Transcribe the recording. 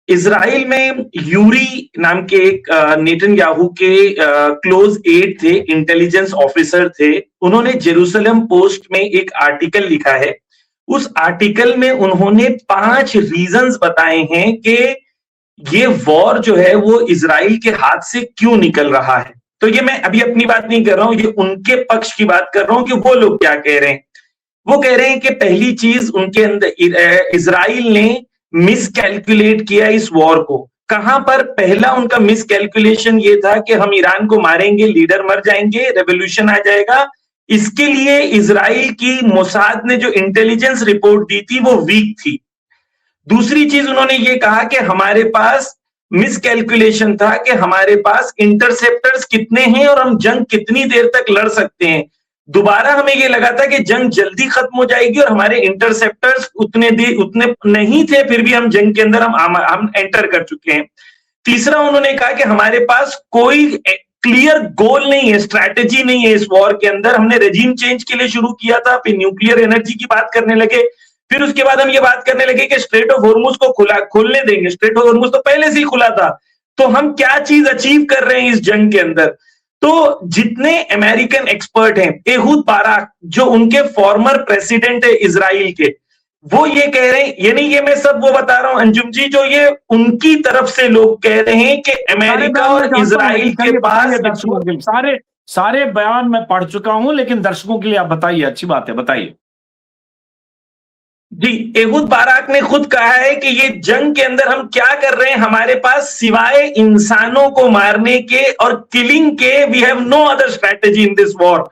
Israel में Yuri नाम के एक नेतन्याहू के क्लोज एड थे, इंटेलिजेंस ऑफिसर थे। उन्होंने जेरूसलम पोस्ट में एक आर्टिकल लिखा है। उस आर्टिकल में उन्होंने 5 रीजंस बताए हैं कि ये वॉर जो है वो इज़राइल के हाथ से क्यों निकल रहा है। तो ये मैं अभी अपनी बात नहीं कर रहा हूं, ये उनके पक्ष की बात कर रहा हूं कि वो लोग क्या कह रहे हैं। वो कह रहे हैं कि पहली चीज उनके अंदर इज़राइल ने मिसकैलकुलेट किया इस वॉर को। कहां पर पहला उनका मिसकैलकुलेशन ये था कि हम ईरान को मारेंगे, लीडर मर जाएंगे, रेवोल्यूशन आ जाएगा। इसके लिए इज़राइल की मोसाद ने जो इंटेलिजेंस रिपोर्ट दी थी वो वीक थी। दूसरी चीज उन्होंने ये कहा कि हमारे पास मिसकैलकुलेशन था कि हमारे पास इंटरसेप्टर्स कितने हैं और हम जंग कितनी देर तक लड़ सकते हैं। दोबारा हमें ये लगा था कि जंग जल्दी खत्म हो जाएगी और हमारे इंटरसेप्टर्स उतने नहीं थे, फिर भी हम जंग के अंदर हम एंटर कर चुके हैं। तीसरा उन्होंने कहा कि हमारे पास कोई क्लियर गोल नहीं है, स्ट्रैटेजी नहीं है इस वॉर के अंदर। हमने रेजिम चेंज के लिए शुरू किया था, फिर न्यूक्लियर एनर्जी की बात करने लगे, फिर उसके बाद हम ये बात करने लगे कि स्ट्रेट ऑफ हॉर्मुज को खोलने देंगे। स्ट्रेट ऑफ हॉर्मुज तो पहले से ही खुला था। तो हम क्या चीज अचीव कर रहे हैं इस जंग के अंदर। तो जितने अमेरिकन एक्सपर्ट हैं, एहूद बाराक जो उनके फॉर्मर प्रेसिडेंट है इज़राइल के, वो ये कह रहे हैं, ये नहीं ये मैं सब वो बता रहा हूं अंजुम जी, जो ये उनकी तरफ से लोग कह रहे हैं कि अमेरिका और इज़राइल के पास सारे सारे बयान मैं पढ़ चुका हूं, लेकिन दर्शकों के लिए आप बताइए, अच्छी बात है, बताइए। जी, एहूद बाराक ने खुद कहा है कि ये जंग के अंदर हम क्या कर रहे हैं, हमारे पास सिवाय इंसानों को मारने के और किलिंग के we have no other strategy in this war.